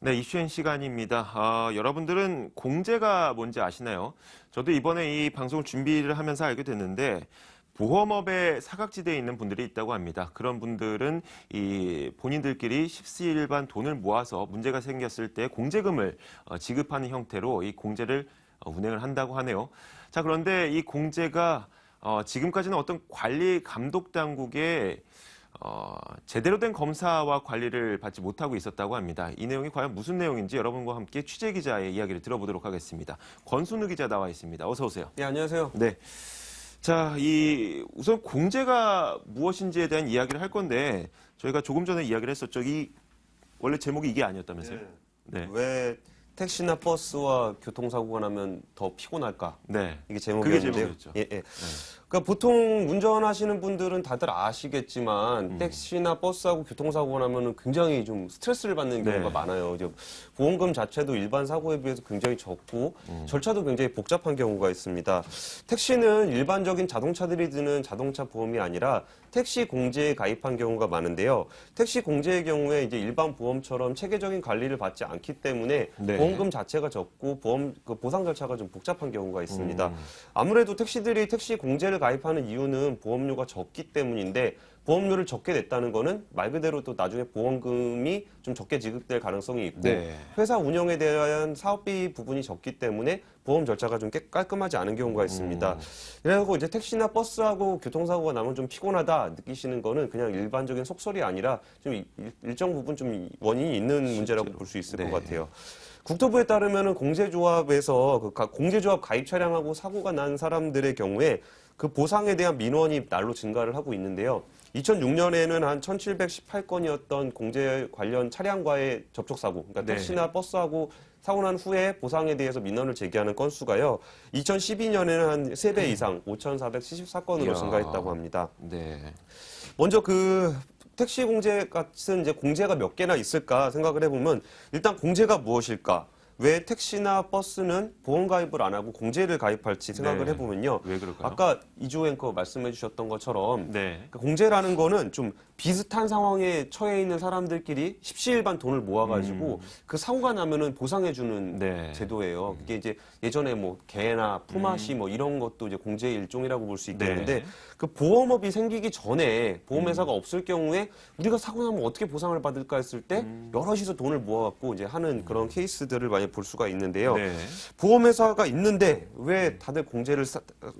네, 이슈엔 시간입니다. 여러분들은 공제가 뭔지 아시나요? 저도 이번에 이 방송을 준비를 하면서 알게 됐는데 보험업에 사각지대에 있는 분들이 있다고 합니다. 그런 분들은 이 본인들끼리 십시일반 돈을 모아서 문제가 생겼을 때 공제금을 지급하는 형태로 이 공제를 운행을 한다고 하네요. 자, 그런데 이 공제가 지금까지는 어떤 관리 감독 당국의 제대로 된 검사와 관리를 받지 못하고 있었다고 합니다. 이 내용이 과연 무슨 내용인지 여러분과 함께 취재 기자의 이야기를 들어보도록 하겠습니다. 권순우 기자 나와 있습니다. 어서 오세요. 네, 안녕하세요. 네. 자, 우선 공제가 무엇인지에 대한 이야기를 할 건데 저희가 조금 전에 이야기를 했었죠. 원래 제목이 이게 아니었다면서요? 네. 왜 택시나 버스와 교통사고가 나면 더 피곤할까? 네. 이게 그게 제목이었는데요. 제목이었죠. 예, 예. 그러니까 보통 운전하시는 분들은 다들 아시겠지만 택시나 버스하고 교통사고가 나면은 굉장히 좀 스트레스를 받는 경우가 네. 많아요. 이제 보험금 자체도 일반 사고에 비해서 굉장히 적고 절차도 굉장히 복잡한 경우가 있습니다. 택시는 일반적인 자동차들이 드는 자동차 보험이 아니라 택시 공제에 가입한 경우가 많은데요. 택시 공제의 경우에 이제 일반 보험처럼 체계적인 관리를 받지 않기 때문에 네. 보험금 자체가 적고 보상 절차가 좀 복잡한 경우가 있습니다. 아무래도 택시들이 택시 공제를 가입하는 이유는 보험료가 적기 때문인데 보험료를 적게 냈다는 거는 말 그대로 또 나중에 보험금이 좀 적게 지급될 가능성이 있고 네. 회사 운영에 대한 사업비 부분이 적기 때문에 보험 절차가 좀 깔끔하지 않은 경우가 있습니다. 그래서 이제 택시나 버스하고 교통사고가 나면 좀 피곤하다 느끼시는 거는 그냥 일반적인 속설이 아니라 좀 일정 부분 좀 원인이 있는 문제라고 볼 수 있을 네. 것 같아요. 국토부에 따르면 공제조합에서 공제조합 가입 차량하고 사고가 난 사람들의 경우에 그 보상에 대한 민원이 날로 증가를 하고 있는데요. 2006년에는 한 1,718건이었던 공제 관련 차량과의 접촉사고, 그러니까 네. 택시나 버스하고 사고 난 후에 보상에 대해서 민원을 제기하는 건수가요. 2012년에는 한 3배 이상 5,474건으로 이야. 증가했다고 합니다. 네. 먼저 택시 공제 같은 이제 공제가 몇 개나 있을까 생각을 해보면 일단 공제가 무엇일까? 왜 택시나 버스는 보험 가입을 안 하고 공제를 가입할지 생각을 네. 해보면요. 왜 그럴까요? 아까 이조 앵커 말씀해 주셨던 것처럼 네. 그러니까 공제라는 거는 좀 비슷한 상황에 처해 있는 사람들끼리 십시일반 돈을 모아가지고 그 사고가 나면은 보상해주는 네. 제도예요. 그게 이제 예전에 뭐 개나 품앗이 뭐 이런 것도 이제 공제의 일종이라고 볼 수 있겠는데 네. 그 보험업이 생기기 전에 보험회사가 없을 경우에 우리가 사고 나면 어떻게 보상을 받을까 했을 때 여럿이서 돈을 모아갖고 이제 하는 그런 케이스들을 많이 볼 수가 있는데요. 네. 보험회사가 있는데 왜 다들 공제를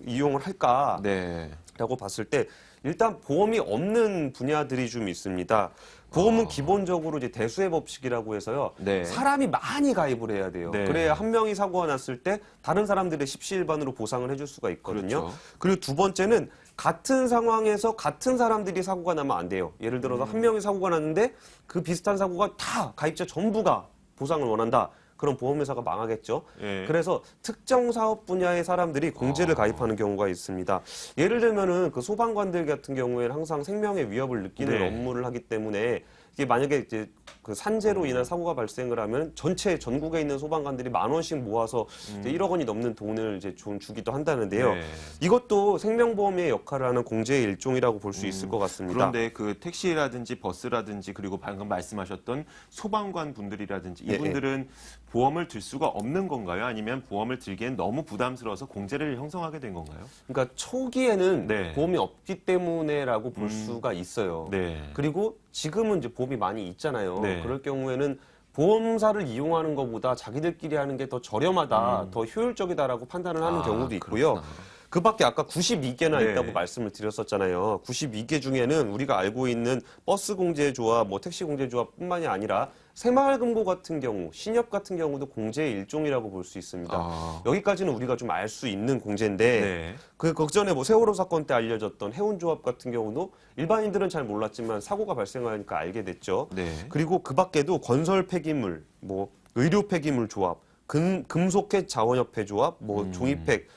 이용을 할까? 네. 라고 봤을 때 일단 보험이 없는 분야들이 좀 있습니다. 보험은 기본적으로 이제 대수의 법칙이라고 해서요. 네. 사람이 많이 가입을 해야 돼요. 네. 그래야 한 명이 사고가 났을 때 다른 사람들의 십시일반으로 보상을 해줄 수가 있거든요. 그렇죠. 그리고 두 번째는 같은 상황에서 같은 사람들이 사고가 나면 안 돼요. 예를 들어서 한 명이 사고가 났는데 그 비슷한 사고가 다 가입자 전부가 보상을 원한다. 그럼 보험회사가 망하겠죠. 예. 그래서 특정 사업 분야의 사람들이 공제를 가입하는 경우가 있습니다. 예를 들면은 그 소방관들 같은 경우에는 항상 생명의 위협을 느끼는 네. 업무를 하기 때문에 이게 만약에 이제 그 산재로 인한 사고가 발생을 하면 전국에 있는 소방관들이 10,000원씩 모아서 이제 1억 원이 넘는 돈을 이제 주기도 한다는데요. 네. 이것도 생명보험의 역할을 하는 공제의 일종이라고 볼 수 있을 것 같습니다. 그런데 그 택시라든지 버스라든지 그리고 방금 말씀하셨던 소방관 분들이라든지 이분들은 보험을 들 수가 없는 건가요? 아니면 보험을 들기엔 너무 부담스러워서 공제를 형성하게 된 건가요? 그러니까 초기에는 네. 보험이 없기 때문에라고 볼 수가 있어요. 네. 그리고 지금은 이제 보험이 많이 있잖아요. 네. 그럴 경우에는 보험사를 이용하는 것보다 자기들끼리 하는 게 더 저렴하다, 더 효율적이다라고 판단을 하는 경우도 있고요. 그렇구나. 그 밖에 아까 92개나 네. 있다고 말씀을 드렸었잖아요. 92개 중에는 우리가 알고 있는 버스 공제조합, 택시 공제조합뿐만이 아니라 새마을금고 같은 경우, 신협 같은 경우도 공제의 일종이라고 볼 수 있습니다. 여기까지는 우리가 좀 알 수 있는 공제인데 네. 그 전에 세월호 사건 때 알려졌던 해운조합 같은 경우도 일반인들은 잘 몰랐지만 사고가 발생하니까 알게 됐죠. 네. 그리고 그 밖에도 건설 폐기물, 의료 폐기물 조합, 금속회 자원협회 조합, 종이팩,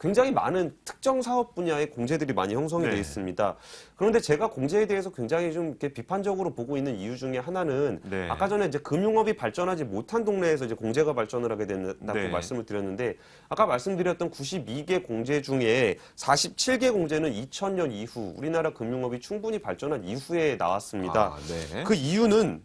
굉장히 많은 특정 사업 분야의 공제들이 많이 형성이 네. 되어 있습니다. 그런데 제가 공제에 대해서 굉장히 좀 이렇게 비판적으로 보고 있는 이유 중에 하나는 네. 아까 전에 이제 금융업이 발전하지 못한 동네에서 이제 공제가 발전을 하게 된다고 네. 말씀을 드렸는데 아까 말씀드렸던 92개 공제 중에 47개 공제는 2000년 이후 우리나라 금융업이 충분히 발전한 이후에 나왔습니다. 네. 그 이유는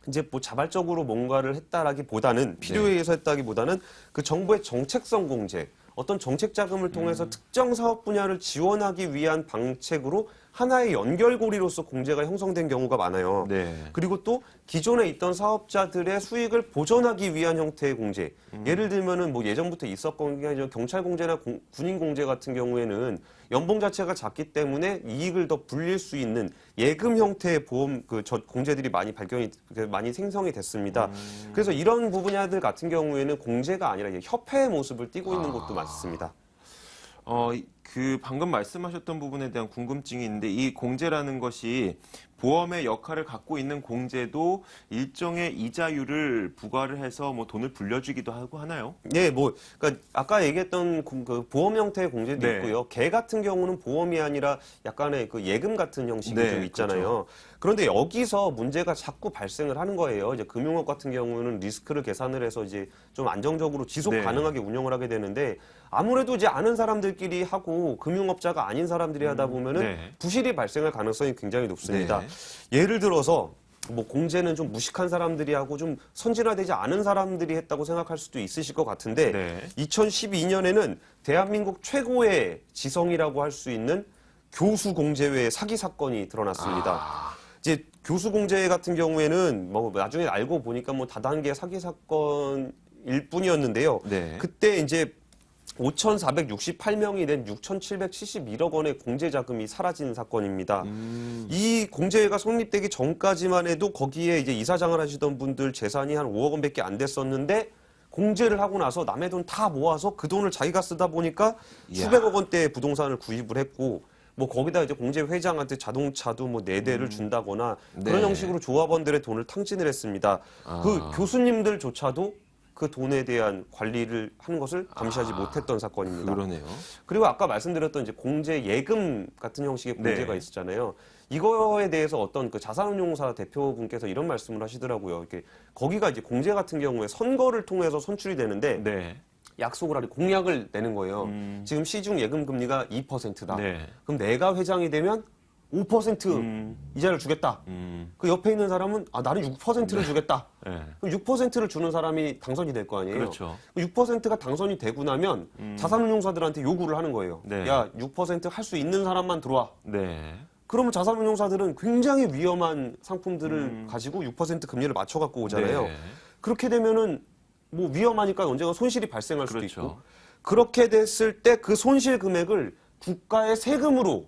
이제 뭐 자발적으로 뭔가를 했다라기보다는 필요에 의해서 했다기보다는 그 정부의 정책성 공제, 어떤 정책 자금을 통해서 특정 사업 분야를 지원하기 위한 방책으로 하나의 연결고리로서 공제가 형성된 경우가 많아요. 네. 그리고 또 기존에 있던 사업자들의 수익을 보전하기 위한 형태의 공제. 예를 들면은 뭐 예전부터 있었던 게 아니라 경찰 공제나 군인 공제 같은 경우에는 연봉 자체가 작기 때문에 이익을 더 불릴 수 있는 예금 형태의 보험 공제들이 많이 생성이 됐습니다. 그래서 이런 분야들 같은 경우에는 공제가 아니라 협회의 모습을 띠고 있는 곳도 많습니다. 그 방금 말씀하셨던 부분에 대한 궁금증이 있는데 이 공제라는 것이 보험의 역할을 갖고 있는 공제도 일정의 이자율을 부과를 해서 뭐 돈을 불려주기도 하고 하나요? 네, 그러니까 아까 얘기했던 그 보험 형태의 공제도 네. 있고요. 개 같은 경우는 보험이 아니라 약간의 그 예금 같은 형식이 네, 좀 있잖아요. 그런데 여기서 문제가 자꾸 발생을 하는 거예요. 이제 금융업 같은 경우는 리스크를 계산을 해서 이제 좀 안정적으로 지속 네. 가능하게 운영을 하게 되는데 아무래도 이제 아는 사람들끼리 하고 금융업자가 아닌 사람들이 하다 보면은 네. 부실이 발생할 가능성이 굉장히 높습니다. 예를 들어서 뭐 공제는 좀 무식한 사람들이 하고 좀 선진화되지 않은 사람들이 했다고 생각할 수도 있으실 것 같은데 네. 2012년에는 대한민국 최고의 지성이라고 할 수 있는 교수 공제외 사기 사건이 드러났습니다. 이제 교수 공제 같은 경우에는 뭐 나중에 알고 보니까 뭐 다단계 사기 사건일 뿐이었는데요. 네. 그때 이제 5,468명이 낸 6,771억 원의 공제 자금이 사라진 사건입니다. 이 공제가 성립되기 전까지만 해도 거기에 이제 이사장을 하시던 분들 재산이 한 5억 원밖에 안 됐었는데 공제를 하고 나서 남의 돈 다 모아서 그 돈을 자기가 쓰다 보니까 수백억 원대의 부동산을 구입을 했고 뭐 거기다 이제 공제 회장한테 자동차도 뭐 4대를 준다거나 그런 네. 형식으로 조합원들의 돈을 탕진을 했습니다. 그 교수님들조차도 그 돈에 대한 관리를 하는 것을 감시하지 못했던 사건입니다. 그러네요. 그리고 아까 말씀드렸던 이제 공제 예금 같은 형식의 공제가 네. 있었잖아요. 이거에 대해서 어떤 그 자산운용사 대표분께서 이런 말씀을 하시더라고요. 이렇게 거기가 이제 공제 같은 경우에 선거를 통해서 선출이 되는데 네. 약속을 하고 공약을 내는 거예요. 지금 시중 예금 금리가 2%다. 네. 그럼 내가 회장이 되면 5% 이자를 주겠다. 그 옆에 있는 사람은 나는 6%를 주겠다. 네. 그럼 6%를 주는 사람이 당선이 될 거 아니에요. 그렇죠. 6%가 당선이 되고 나면 자산운용사들한테 요구를 하는 거예요. 네. 야, 6% 할 수 있는 사람만 들어와. 네. 그러면 자산운용사들은 굉장히 위험한 상품들을 가지고 6% 금리를 맞춰 갖고 오잖아요. 네. 그렇게 되면은 뭐 위험하니까 언젠가 손실이 발생할 수도 그렇죠. 있고 그렇게 됐을 때 그 손실 금액을 국가의 세금으로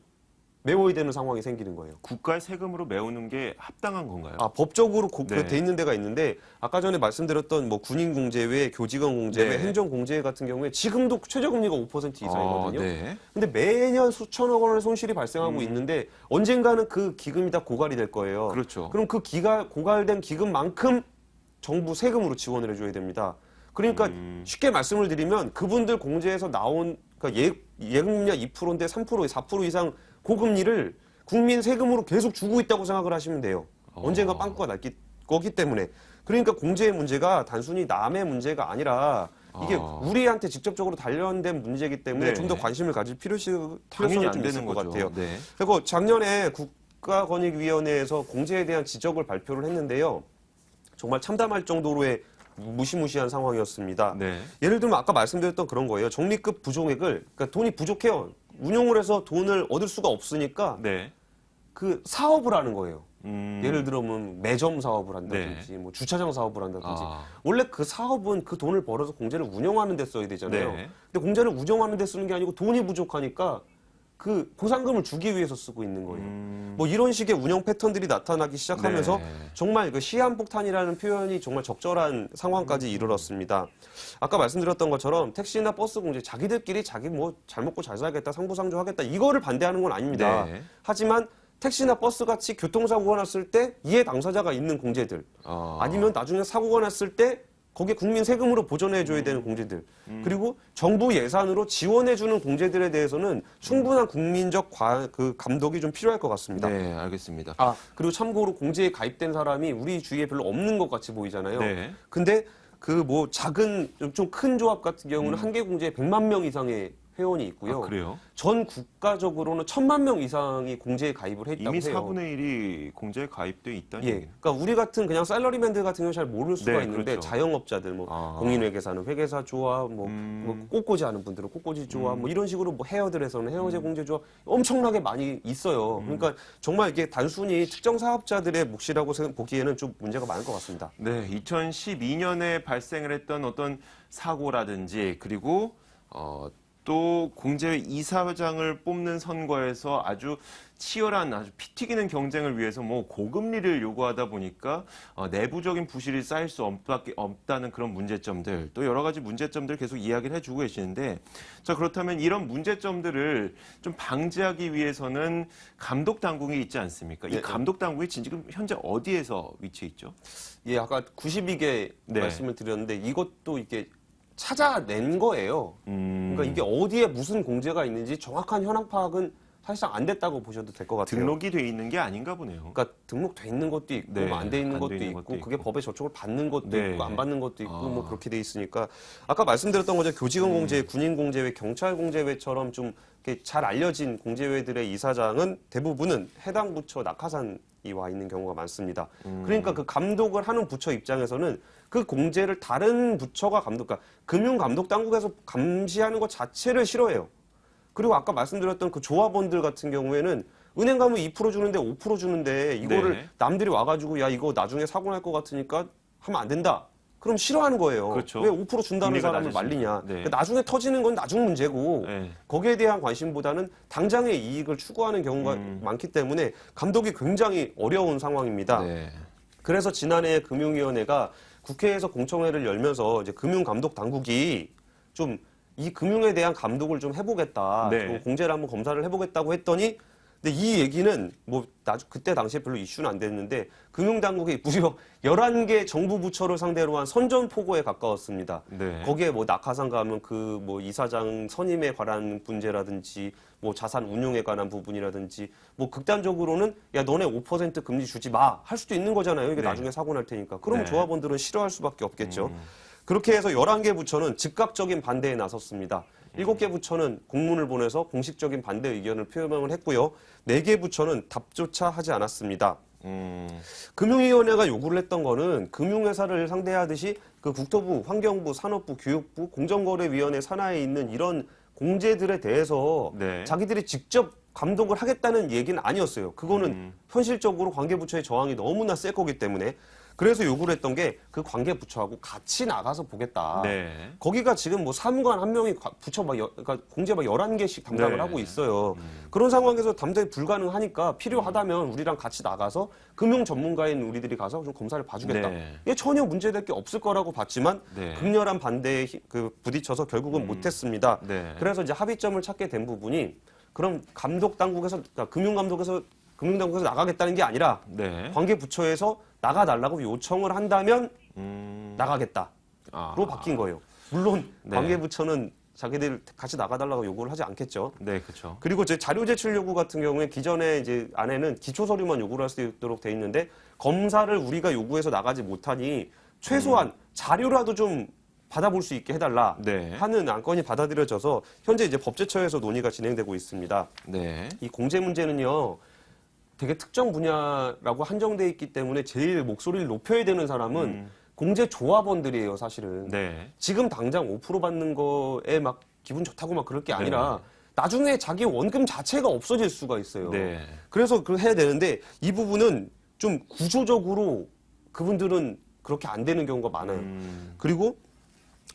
메워야 되는 상황이 생기는 거예요. 국가의 세금으로 메우는 게 합당한 건가요? 법적으로 네. 돼 있는 데가 있는데 아까 전에 말씀드렸던 뭐 군인 공제외, 교직원 공제외, 네. 행정 공제 같은 경우에 지금도 최저금리가 5% 이상이거든요. 네. 근데 매년 수천억 원의 손실이 발생하고 있는데 언젠가는 그 기금이 다 고갈이 될 거예요. 그렇죠. 그럼 그 고갈된 기금만큼 정부 세금으로 지원을 해줘야 됩니다. 그러니까 쉽게 말씀을 드리면 그분들 공제에서 나온 그러니까 예금리가 2%인데 3%, 4% 이상 고금리를 국민 세금으로 계속 주고 있다고 생각을 하시면 돼요. 언젠가 빵꾸가 날 거기 때문에. 그러니까 공제의 문제가 단순히 남의 문제가 아니라 이게 우리한테 직접적으로 관련된 문제이기 때문에 네. 좀 더 관심을 가질 당연히 필요성이 안 좀 있을 되는 것 거죠. 같아요. 네. 그리고 작년에 국가권익위원회에서 공제에 대한 지적을 발표를 했는데요. 정말 참담할 정도로의 무시무시한 상황이었습니다. 네. 예를 들면 아까 말씀드렸던 그런 거예요. 적립금 부족액을 그러니까 돈이 부족해요. 운용을 해서 돈을 얻을 수가 없으니까 네. 그 사업을 하는 거예요. 음. 예를 들면 매점 사업을 한다든지 뭐 주차장 사업을 한다든지 원래 그 사업은 그 돈을 벌어서 공제를 운영하는 데 써야 되잖아요. 네. 근데 공제를 운영하는 데 쓰는 게 아니고 돈이 부족하니까 그 보상금을 주기 위해서 쓰고 있는 거예요. 뭐 이런 식의 운영 패턴들이 나타나기 시작하면서 네. 정말 그 시한폭탄이라는 표현이 정말 적절한 상황까지 이르렀습니다. 아까 말씀드렸던 것처럼 택시나 버스 공제 자기들끼리 자기 뭐 잘 먹고 잘 살겠다 상부상조하겠다 이거를 반대하는 건 아닙니다. 네. 하지만 택시나 버스 같이 교통사고가 났을 때 이해 당사자가 있는 공제들 아니면 나중에 사고가 났을 때 거기에 국민 세금으로 보전해줘야 되는 공제들 그리고 정부 예산으로 지원해주는 공제들에 대해서는 충분한 국민적 감독이 좀 필요할 것 같습니다. 네, 알겠습니다. 그리고 참고로 공제에 가입된 사람이 우리 주위에 별로 없는 것 같이 보이잖아요. 네. 근데 그 뭐 작은 좀 큰 조합 같은 경우는 한 개 공제에 100만 명 이상의 회원이 있고요. 그래요? 전 국가적으로는 1,000만 명 이상이 공제에 가입을 했다고 이미 해요. 4분의 1이 공제에 가입돼 있다는 예, 얘기예요. 그러니까 우리 같은 그냥 샐러리맨들 같은 경우 잘 모를 수가 네, 있는데 그렇죠. 자영업자들, 뭐 공인회계사는 회계사 조합, 뭐 꽃꽂이 하는 분들은 꽃꽂이 조합, 뭐 이런 식으로 뭐 헤어들에서는 헤어제 공제 조합 엄청나게 많이 있어요. 그러니까 정말 이게 단순히 특정 사업자들의 몫이라고 보기에는 좀 문제가 많을 것 같습니다. 네, 2012년에 발생을 했던 어떤 사고라든지 그리고 또 공제회 이사장을 뽑는 선거에서 아주 치열한 아주 피 튀기는 경쟁을 위해서 뭐 고금리를 요구하다 보니까 내부적인 부실이 쌓일 수 없다는 그런 문제점들 또 여러 가지 문제점들 계속 이야기를 해주고 계시는데 자 그렇다면 이런 문제점들을 좀 방지하기 위해서는 감독 당국이 있지 않습니까? 이 감독 당국이 지금 현재 어디에서 위치해 있죠? 예, 아까 92개 네. 말씀을 드렸는데 이것도 이게 찾아낸 거예요. 그러니까 이게 어디에 무슨 공제가 있는지 정확한 현황 파악은 사실상 안 됐다고 보셔도 될 것 같아요. 등록이 돼 있는 게 아닌가 보네요. 그러니까 등록돼 있는 것도 있고 네, 뭐 안 돼 있는 안 것도 돼 있는 있고 것도 그게 있고. 법에 저촉을 받는 것도 네. 있고 안 받는 것도 있고 뭐 그렇게 돼 있으니까 아까 말씀드렸던 거죠. 교직원 공제회, 군인 공제회, 경찰 공제회처럼 좀 이렇게 잘 알려진 공제회들의 이사장은 대부분은 해당 부처 낙하산이 와 있는 경우가 많습니다. 그러니까 그 감독을 하는 부처 입장에서는 그 공제를 다른 부처가 그러니까 금융감독당국에서 감시하는 것 자체를 싫어해요. 그리고 아까 말씀드렸던 그 조합원들 같은 경우에는 은행 가면 2% 주는데 5% 주는데 이거를 네. 남들이 와가지고 야 이거 나중에 사고 날 것 같으니까 하면 안 된다. 그럼 싫어하는 거예요. 그렇죠. 왜 5% 준다는 금리가 사람을 낮아지니까. 말리냐. 네. 그러니까 나중에 터지는 건 나중 문제고 네. 거기에 대한 관심보다는 당장의 이익을 추구하는 경우가 많기 때문에 감독이 굉장히 어려운 상황입니다. 네. 그래서 지난해 금융위원회가 국회에서 공청회를 열면서 이제 금융감독 당국이 좀 이 금융에 대한 감독을 좀 해보겠다. 네. 좀 공제를 한번 검사를 해보겠다고 했더니 근데 이 얘기는 뭐 그때 당시에 별로 이슈는 안 됐는데 금융당국이 무려 11개 정부 부처를 상대로 한 선전포고에 가까웠습니다. 네. 거기에 뭐 낙하산 가면 그 뭐 이사장 선임에 관한 문제라든지 뭐 자산 운용에 관한 부분이라든지 뭐 극단적으로는 야 너네 5% 금리 주지 마 할 수도 있는 거잖아요. 이게 네. 나중에 사고 날 테니까. 그럼 네. 조합원들은 싫어할 수밖에 없겠죠. 그렇게 해서 11개 부처는 즉각적인 반대에 나섰습니다. 7개 부처는 공문을 보내서 공식적인 반대 의견을 표명을 했고요. 4개 부처는 답조차 하지 않았습니다. 금융위원회가 요구를 했던 거는 금융회사를 상대하듯이 그 국토부, 환경부, 산업부, 교육부, 공정거래위원회 산하에 있는 이런 공제들에 대해서 네. 자기들이 직접 감독을 하겠다는 얘기는 아니었어요. 그거는 현실적으로 관계부처의 저항이 너무나 셀 거기 때문에 그래서 요구를 했던 게 그 관계부처하고 같이 나가서 보겠다. 네. 거기가 지금 뭐 사무관 한 명이 부처 그러니까 공제 막 11개씩 담당을 네. 하고 있어요. 그런 상황에서 담당이 불가능하니까 필요하다면 우리랑 같이 나가서 금융 전문가인 우리들이 가서 좀 검사를 봐주겠다. 네. 이게 전혀 문제될 게 없을 거라고 봤지만 네. 극렬한 반대에 부딪혀서 결국은 못했습니다. 네. 그래서 이제 합의점을 찾게 된 부분이 그럼 감독 당국에서 그러니까 금융당국에서 나가겠다는 게 아니라 네. 관계부처에서 나가달라고 요청을 한다면 나가겠다로 아. 바뀐 거예요. 물론 네. 관계부처는 자기들 같이 나가달라고 요구를 하지 않겠죠. 네, 그렇죠. 그리고 이제 자료 제출 요구 같은 경우에 기존에 이제 안에는 기초 서류만 요구를 할 수 있도록 돼 있는데 검사를 우리가 요구해서 나가지 못하니 최소한 자료라도 좀 받아볼 수 있게 해달라 네. 하는 안건이 받아들여져서 현재 이제 법제처에서 논의가 진행되고 있습니다. 네. 이 공제 문제는요. 되게 특정 분야라고 한정돼 있기 때문에 제일 목소리를 높여야 되는 사람은 공제 조합원들이에요, 사실은. 네. 지금 당장 5% 받는 거에 막 기분 좋다고 막 그럴 게 아니라 나중에 자기 원금 자체가 없어질 수가 있어요. 네. 그래서 그걸 해야 되는데 이 부분은 좀 구조적으로 그분들은 그렇게 안 되는 경우가 많아요. 그리고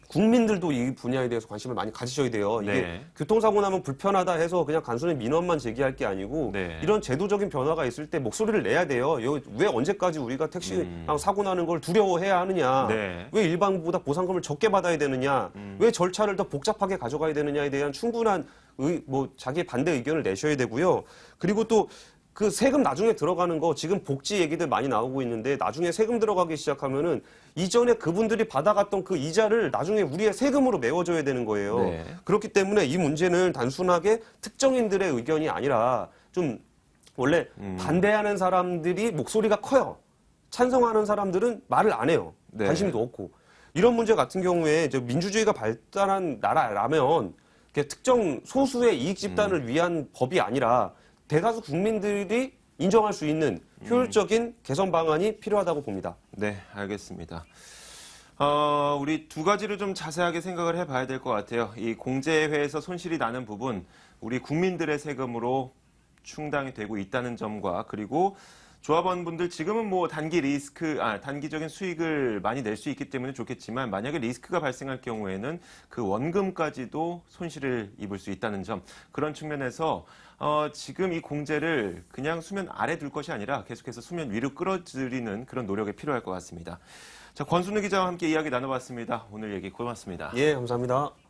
국민들도 이 분야에 대해서 관심을 많이 가지셔야 돼요. 이게 네. 교통사고 나면 불편하다 해서 그냥 단순히 민원만 제기할 게 아니고 네. 이런 제도적인 변화가 있을 때 목소리를 내야 돼요. 왜 언제까지 우리가 택시랑 사고 나는 걸 두려워해야 하느냐. 네. 왜 일반보다 보상금을 적게 받아야 되느냐. 왜 절차를 더 복잡하게 가져가야 되느냐에 대한 충분한 자기의 반대 의견을 내셔야 되고요. 그리고 또 그 세금 나중에 들어가는 거 지금 복지 얘기들 많이 나오고 있는데 나중에 세금 들어가기 시작하면은 이전에 그분들이 받아갔던 그 이자를 나중에 우리의 세금으로 메워줘야 되는 거예요. 네. 그렇기 때문에 이 문제는 단순하게 특정인들의 의견이 아니라 좀 원래 반대하는 사람들이 목소리가 커요. 찬성하는 사람들은 말을 안 해요. 네. 관심도 없고. 이런 문제 같은 경우에 이제 민주주의가 발달한 나라라면 특정 소수의 이익 집단을 위한 법이 아니라 대다수 국민들이 인정할 수 있는 효율적인 개선 방안이 필요하다고 봅니다. 네, 알겠습니다. 우리 두 가지를 좀 자세하게 생각을 해봐야 될 것 같아요. 이 공제회에서 손실이 나는 부분, 우리 국민들의 세금으로 충당이 되고 있다는 점과 그리고 조합원분들 지금은 뭐 단기적인 수익을 많이 낼 수 있기 때문에 좋겠지만 만약에 리스크가 발생할 경우에는 그 원금까지도 손실을 입을 수 있다는 점, 그런 측면에서 지금 이 공제를 그냥 수면 아래 둘 것이 아니라 계속해서 수면 위로 끌어들이는 그런 노력이 필요할 것 같습니다. 자, 권순우 기자와 함께 이야기 나눠봤습니다. 오늘 얘기 고맙습니다. 예, 감사합니다.